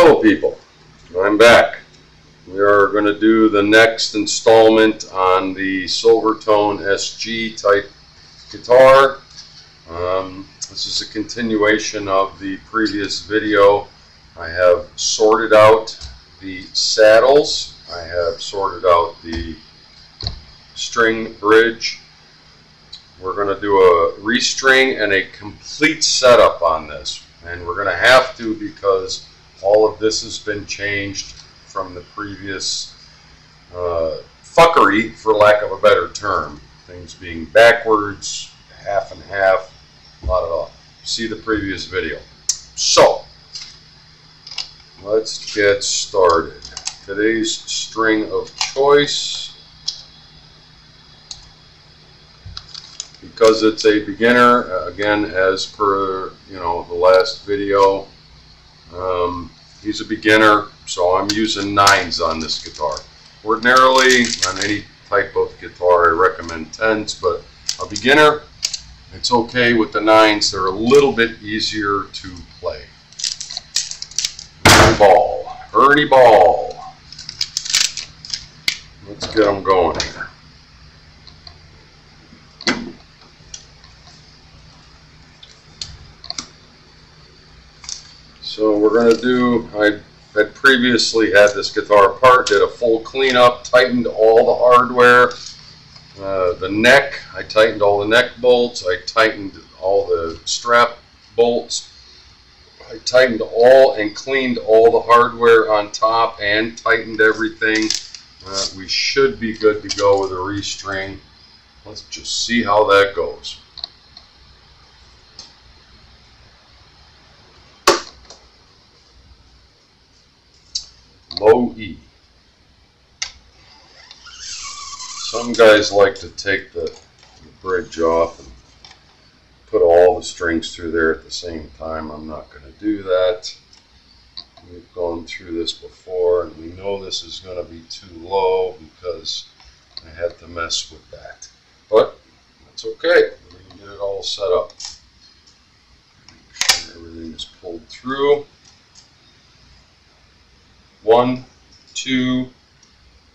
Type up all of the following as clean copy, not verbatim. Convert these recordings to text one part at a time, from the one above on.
Hello people, I'm back. We are going to do the next installment on the Silvertone SG type guitar. This is a continuation of the previous video. I have sorted out the saddles, I have sorted out the string bridge. We're going to do a restring and a complete setup on this, and we're going to have to because all of this has been changed from the previous fuckery, for lack of a better term. Things being backwards, half and half, not at all. See the previous video. So, let's get started. Today's string of choice, because it's a beginner, again, as per the last video, he's a beginner, so I'm using 9s on this guitar. Ordinarily, on any type of guitar, I recommend 10s, but a beginner, it's okay with the 9s. They're a little bit easier to play. Ernie Ball. Let's get them going here. So we're going to do, I had previously had this guitar apart, did a full cleanup, tightened all the hardware, the neck, I tightened all the neck bolts, I tightened all the strap bolts, I tightened all and cleaned all the hardware on top and tightened everything. We should be good to go with a restring. Let's just see how that goes. Low E. Some guys like to take the bridge off and put all the strings through there at the same time. I'm not going to do that. We've gone through this before, and we know this is going to be too low because I had to mess with that. But that's okay. We can get it all set up. Make sure everything is pulled through. 1, 2,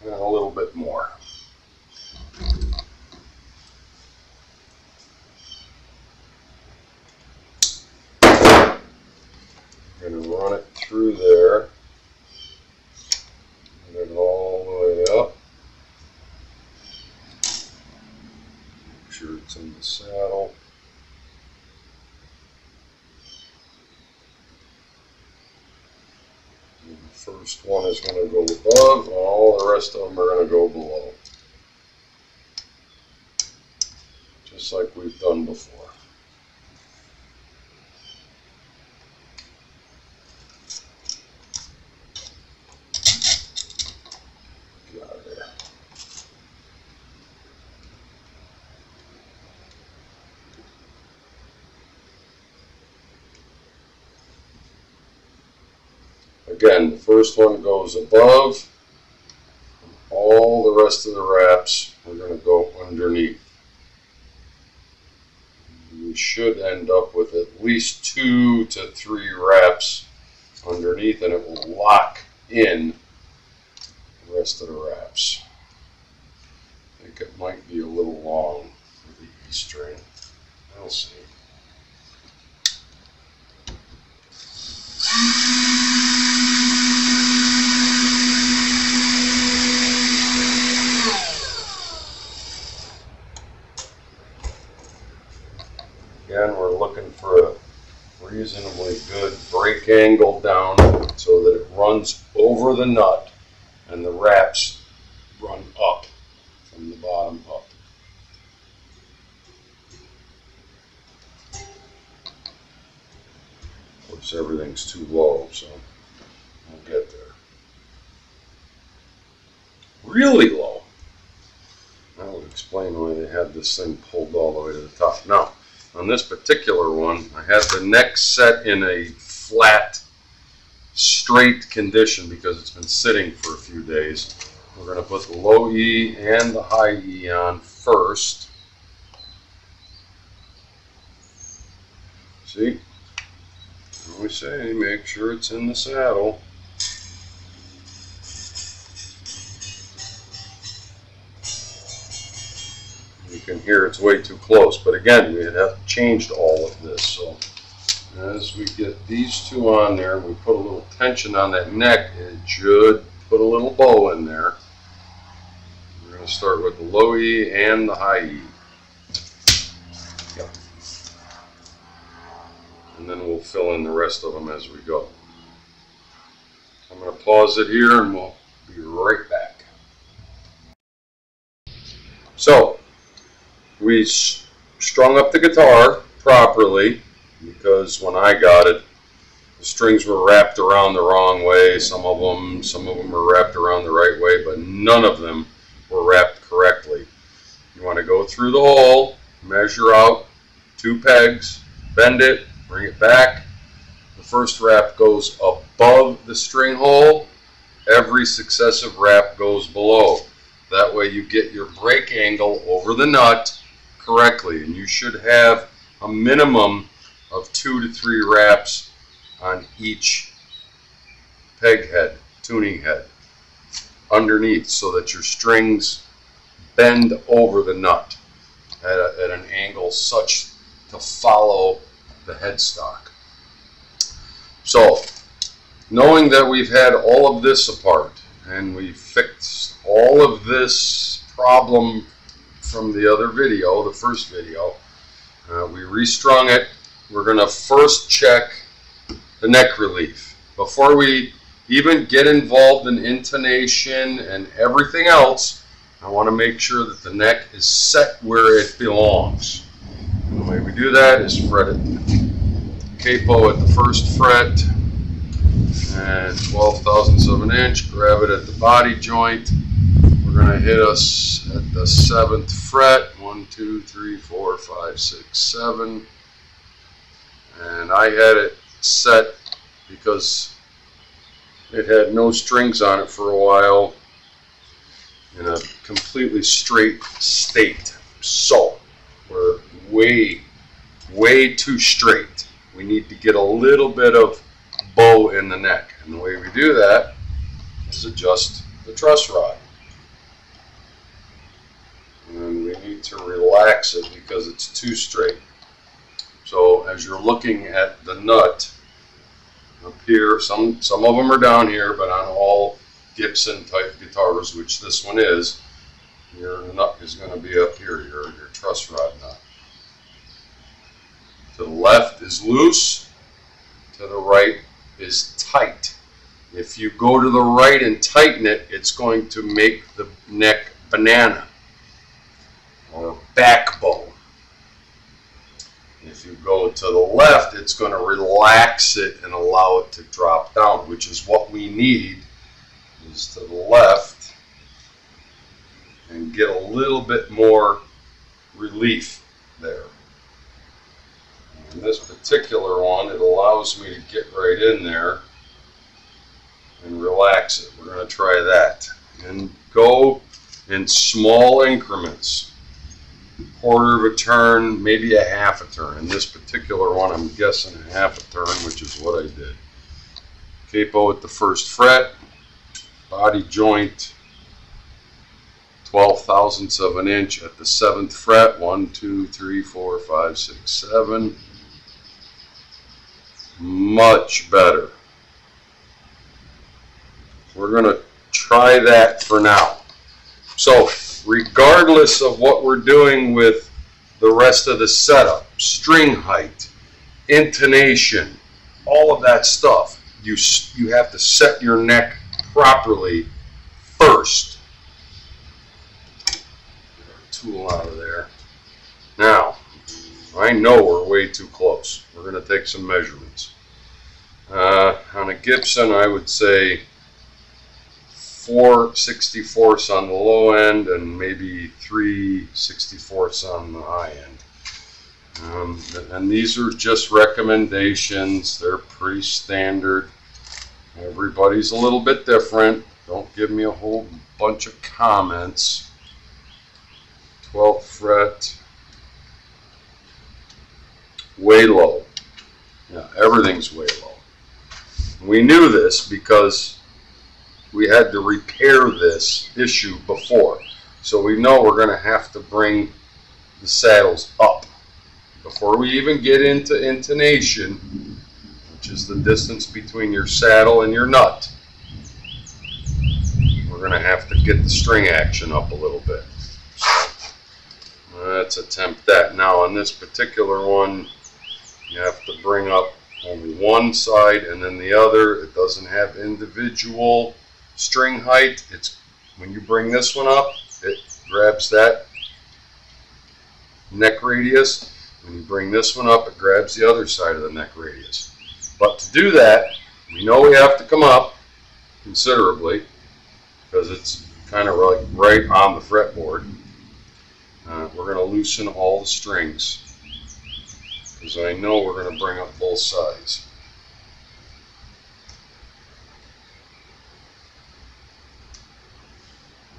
and a little bit more. I'm going to run it through there, get it all the way up. Make sure it's in the saddle. The first one is going to go above, and all the rest of them are going to go below. Just like we've done before. Get out of there. Again, the first one goes above, all the rest of the wraps are going to go underneath. We should end up with at least 2 to 3 wraps underneath, and it will lock in the rest of the wraps. I think it might be a little long for the E string. I'll see. Again, we're looking for a reasonably good break angle down so that it runs over the nut and the wraps run up from the bottom up. Of course, everything's too low, so we'll get there. Really low. That would explain why they had this thing pulled all the way to the top. Now, on this particular one, I had the neck set in a flat, straight condition because it's been sitting for a few days. We're going to put the low E and the high E on first. See? We say make sure it's in the saddle. can hear it's way too close. But again, we have changed all of this. So as we get these two on there, we put a little tension on that neck, it should put a little bow in there. We're going to start with the low E and the high E. Yep. And then we'll fill in the rest of them as we go. I'm going to pause it here and we'll be right back. So, we strung up the guitar properly, because when I got it, the strings were wrapped around the wrong way. Some of them were wrapped around the right way, but none of them were wrapped correctly. You want to go through the hole, measure out 2 pegs, bend it, bring it back. The first wrap goes above the string hole. Every successive wrap goes below. That way you get your break angle over the nut correctly, and you should have a minimum of 2 to 3 wraps on each peg head, tuning head, underneath, so that your strings bend over the nut at an angle such to follow the headstock. So, knowing that we've had all of this apart and we fixed all of this problem from the other video, the first video, we restrung it. We're going to first check the neck relief. Before we even get involved in intonation and everything else, I want to make sure that the neck is set where it belongs. And the way we do that is fret it capo at the first fret and 12/1000ths of an inch, grab it at the body joint. We're going to hit us at the 7th fret, 1, 2, 3, 4, 5, 6, 7. And I had it set because it had no strings on it for a while in a completely straight state. So we're way too straight. We need to get a little bit of bow in the neck. And the way we do that is adjust the truss rod. And we need to relax it because it's too straight. So as you're looking at the nut up here, some of them are down here, but on all Gibson type guitars, which this one is, your nut is going to be up here, your truss rod nut. To the left is loose, to the right is tight. If you go to the right and tighten it, it's going to make the neck banana or backbone. If you go to the left, it's going to relax it and allow it to drop down, which is what we need, is to the left and get a little bit more relief there. In this particular one, it allows me to get right in there and relax it. We're going to try that. And go in small increments. Quarter of a turn, maybe a half a turn. In this particular one, I'm guessing a half a turn, which is what I did. Capo at the first fret, body joint, 12/1000ths of an inch at the 7th fret, 1, 2, 3, 4, 5, 6, 7. Much better. We're going to try that for now. So, regardless of what we're doing with the rest of the setup, string height, intonation, all of that stuff, you have to set your neck properly first. Get our tool out of there. Now, I know we're way too close. We're going to take some measurements. On a Gibson, I would say 4/64ths on the low end and maybe 3/64ths on the high end. And these are just recommendations. They're pretty standard. Everybody's a little bit different. Don't give me a whole bunch of comments. 12th fret. Way low. Yeah, everything's way low. We knew this because we had to repair this issue before. So we know we're going to have to bring the saddles up. Before we even get into intonation, which is the distance between your saddle and your nut, we're going to have to get the string action up a little bit. Let's attempt that. Now on this particular one, you have to bring up only one side and then the other. It doesn't have individual string height. It's when you bring this one up, it grabs that neck radius. When you bring this one up, it grabs the other side of the neck radius. But to do that, we know we have to come up considerably because it's kind of like right on the fretboard. We're going to loosen all the strings because I know we're going to bring up both sides.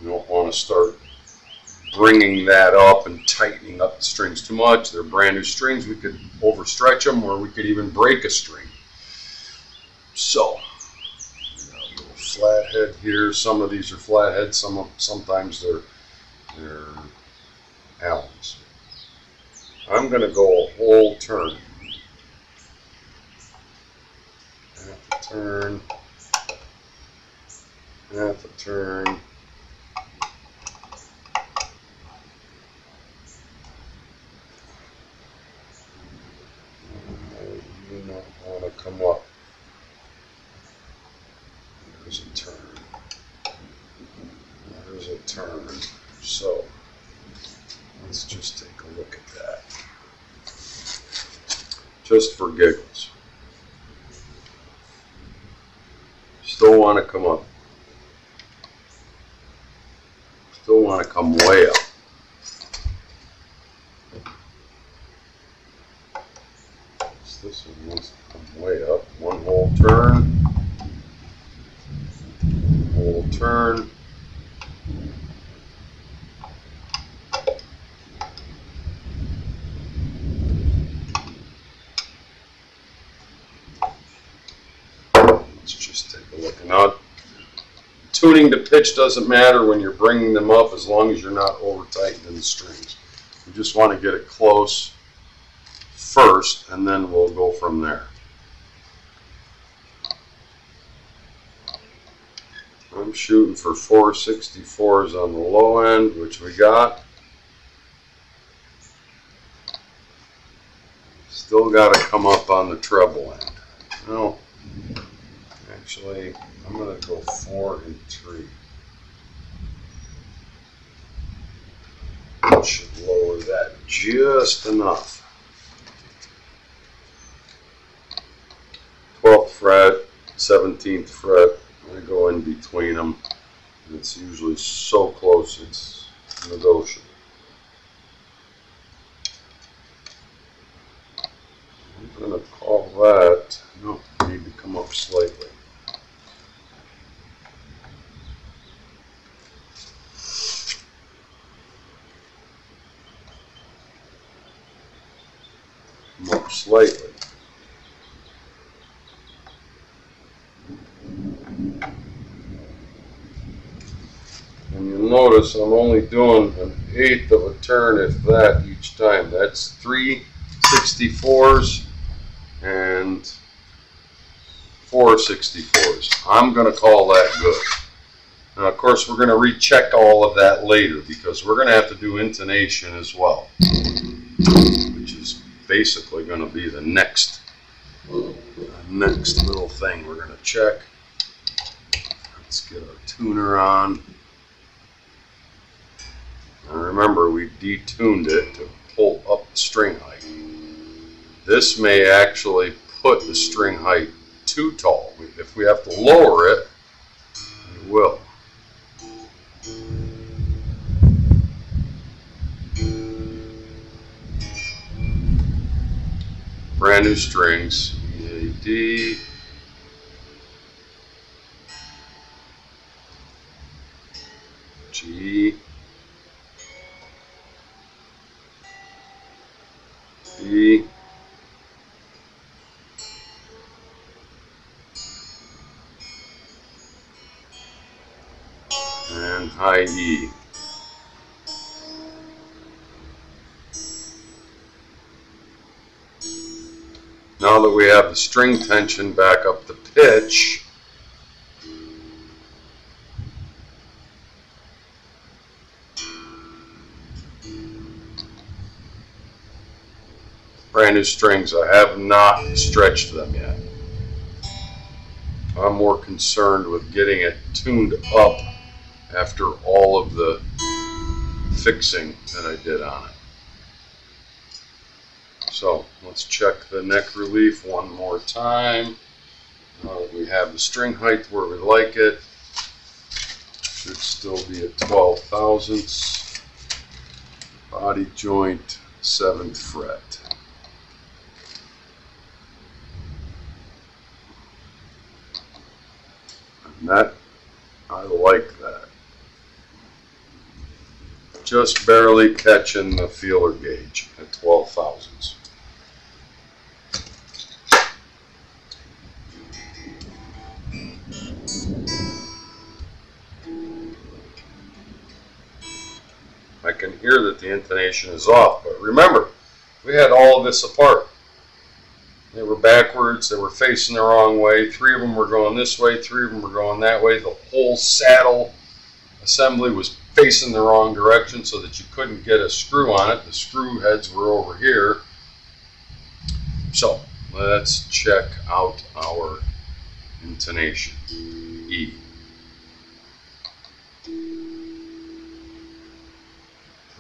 You don't want to start bringing that up and tightening up the strings too much. They're brand new strings. We could overstretch them, or we could even break a string. So, a little flathead here. Some of these are flatheads. Sometimes they're Allens. I'm going to go a whole turn. Half a turn. Half a turn. I do not want to come up. There's a turn. There's a turn. So, let's just take a look at that. Just for giggles. Still want to come up. Still want to come way up. This one wants to come way up. One whole turn. Whole turn. Let's just take a look. Now, tuning the pitch doesn't matter when you're bringing them up as long as you're not over tightening the strings. You just want to get it close first, and then we'll go from there. I'm shooting for 464s on the low end, which we got. Still got to come up on the treble end. No, actually, I'm going to go 4 and 3. I should lower that just enough. 12th fret, 17th fret. I go in between them. It's usually so close it's negotiable. I'm going to call that, no, I need to come up slightly. Come up slightly. And you'll notice I'm only doing 1/8 of a turn, if that, each time. That's 3 64s and 4 64s. I'm going to call that good. Now, of course, we're going to recheck all of that later because we're going to have to do intonation as well, which is basically going to be the next little thing we're going to check. Let's get our tuner on. Now remember, we detuned it to pull up the string height. This may actually put the string height too tall. If we have to lower it, we will. Brand new strings. E, A, D. G. E, and high E. that we have the string tension back up to pitch, brand new strings, I have not stretched them yet. I'm more concerned with getting it tuned up after all of the fixing that I did on it. So let's check the neck relief one more time. Now that we have the string height where we like it, should still be at 12 thousandths. Body joint, 7th fret. And that, I like that. Just barely catching the feeler gauge at 12 thousandths. I can hear that the intonation is off, but remember, we had all of this apart. They were backwards, they were facing the wrong way, 3 of them were going this way, 3 of them were going that way. The whole saddle assembly was facing the wrong direction so that you couldn't get a screw on it. The screw heads were over here. So let's check out our intonation. E.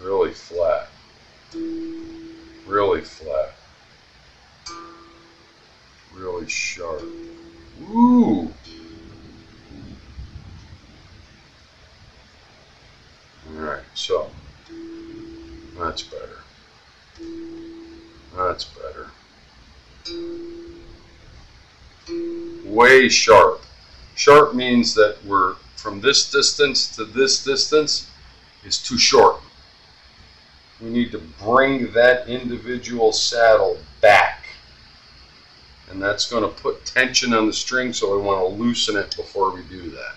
Really flat. Really flat. Really sharp. Ooh! Alright, so that's better. That's better. Way sharp. Sharp means that we're from this distance to this distance is too short. We need to bring that individual saddle back. And that's going to put tension on the string, so we want to loosen it before we do that.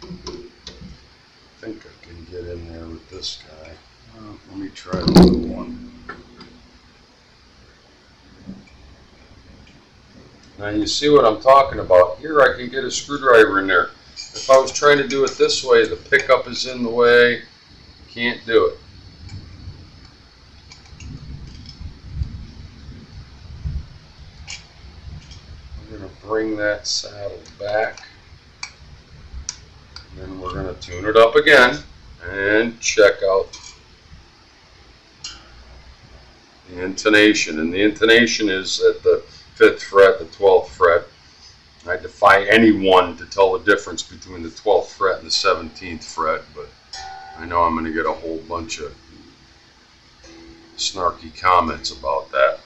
I think I can get in there with this guy. Let me try the little one. Now you see what I'm talking about. Here I can get a screwdriver in there. If I was trying to do it this way, the pickup is in the way. Can't do it. We're going to bring that saddle back. And then we're going to tune it up again and check out the intonation. And the intonation is at the 5th fret, the 12th fret. I defy anyone to tell the difference between the 12th fret and the 17th fret, but I know I'm going to get a whole bunch of snarky comments about that.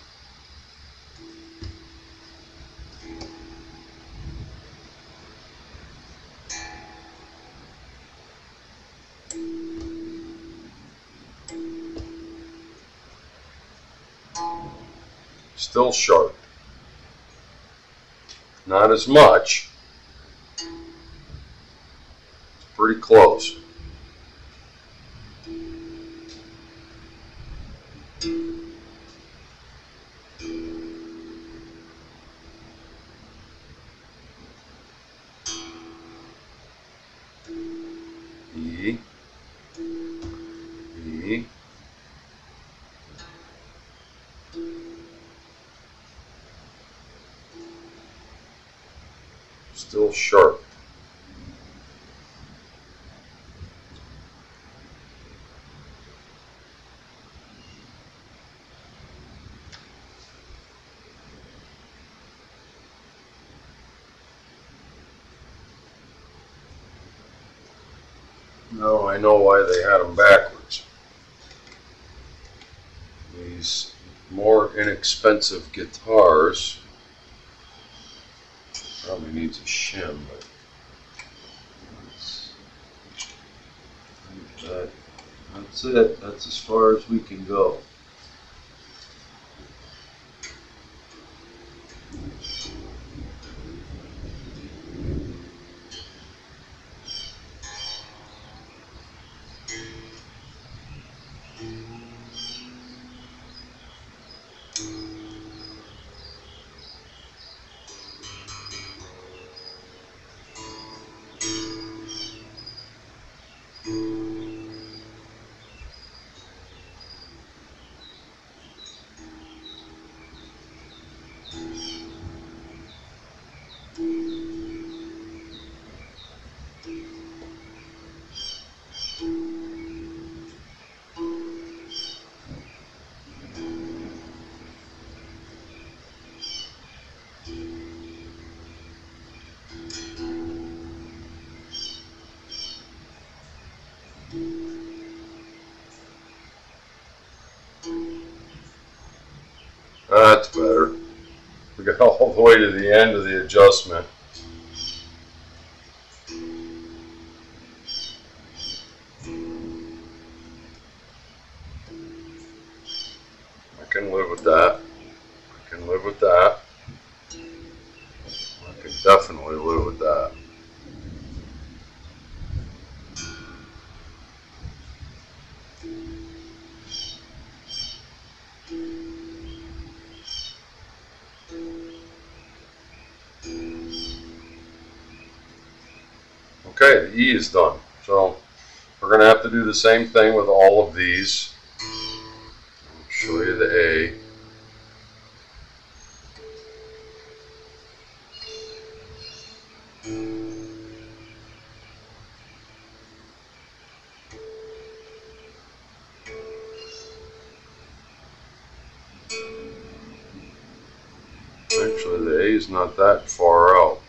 Still sharp. Not as much. It's pretty close. E. E. Still sharp. Now I know why they had them backwards. These more inexpensive guitars probably needs a shim, but that's it. That's as far as we can go. the way to the end of the adjustment. I can live with that. I can live with that. I can definitely live with that. Okay, the E is done. So we're going to have to do the same thing with all of these. I'll show you the A. Actually, the A is not that far out.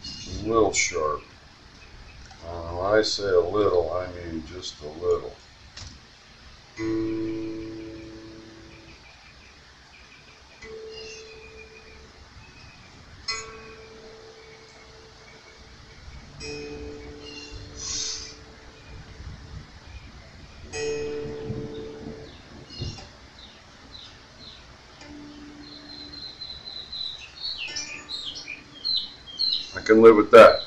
It's a little sharp. When I say a little, I mean just a little. I can live with that.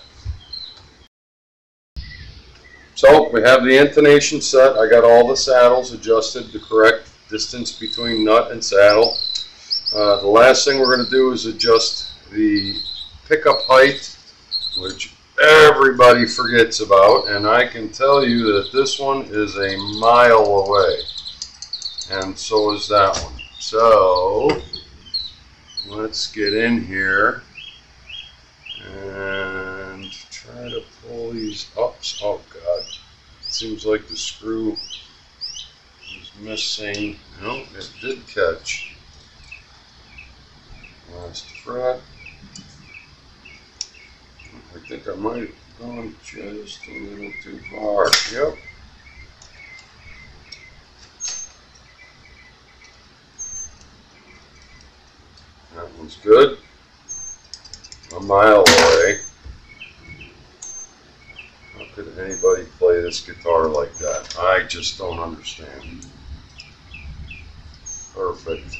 So we have the intonation set. I got all the saddles adjusted the correct distance between nut and saddle. The last thing we're going to do is adjust the pickup height, which everybody forgets about, and I can tell you that this one is a mile away, and so is that one. So let's get in here and try to pull these up. Oh God, it seems like the screw is missing. No, it did catch. Last fret. I think I might have gone just a little too far. Yep. That one's good. A mile away. How could anybody play this guitar like that? I just don't understand. Perfect.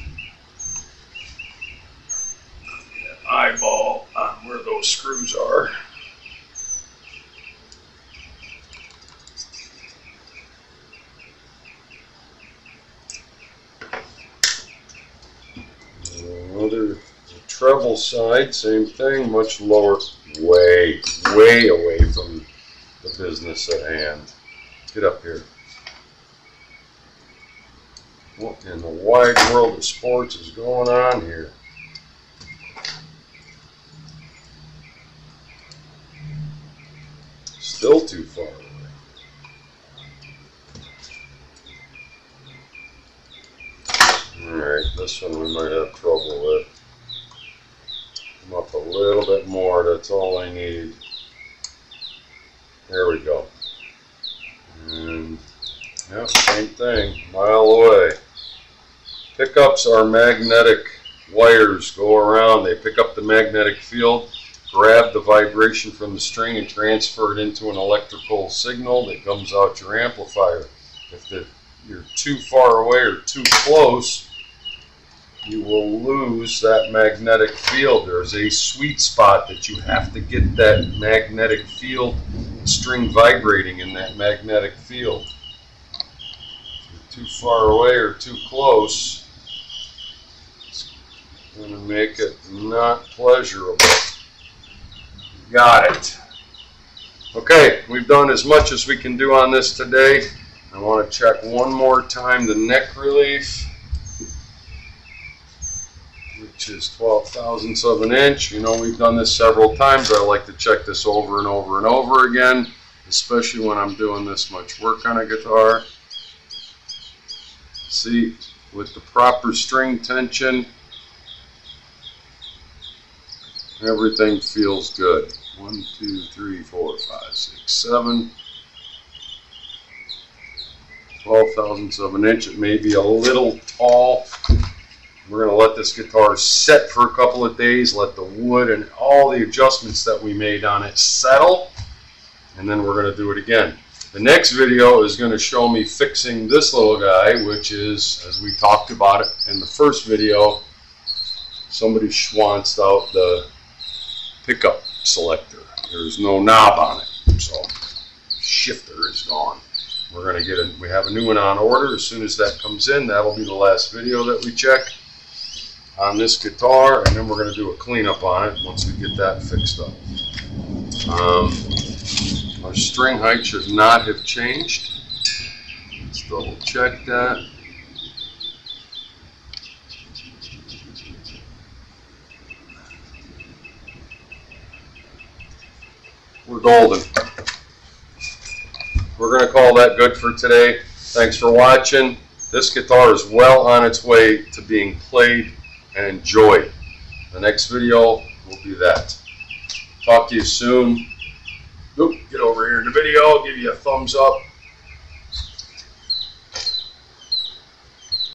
Eyeball on where those screws are. Another treble side, same thing, much lower, way away from the business at hand. Get up here. What in the wide world of sports is going on here? Still too far away. Alright, this one we might have trouble with. Come up a little bit more, that's all I need. There we go. And, yeah, same thing, mile away. Pickups are magnetic wires, go around, they pick up the magnetic field, grab the vibration from the string and transfer it into an electrical signal that comes out your amplifier. If you're too far away or too close, you will lose that magnetic field. There's a sweet spot that you have to get that magnetic field string vibrating in that magnetic field. If you're too far away or too close, it's going to make it not pleasurable. Got it. Okay, we've done as much as we can do on this today. I want to check one more time the neck relief, which is 12/1000ths of an inch. You know, we've done this several times. I like to check this over and over and over again, especially when I'm doing this much work on a guitar. See, with the proper string tension, everything feels good. 1, 2, 3, 4, 5, 6, 7. 12/1000ths of an inch. It may be a little tall. We're going to let this guitar set for a couple of days, let the wood and all the adjustments that we made on it settle, and then we're going to do it again. The next video is going to show me fixing this little guy, which is, as we talked about it in the first video, somebody schwanzed out the pickup selector. There's no knob on it, so shifter is gone. We're going to get a, we have a new one on order. As soon as that comes in, that'll be the last video that we check on this guitar, and then we're going to do a cleanup on it once we get that fixed up. Our string height should not have changed. Let's double check that. We're golden. We're going to call that good for today. Thanks for watching. This guitar is well on its way to being played and enjoyed. The next video will be that. Talk to you soon. Oop, get over here in the video, give you a thumbs up.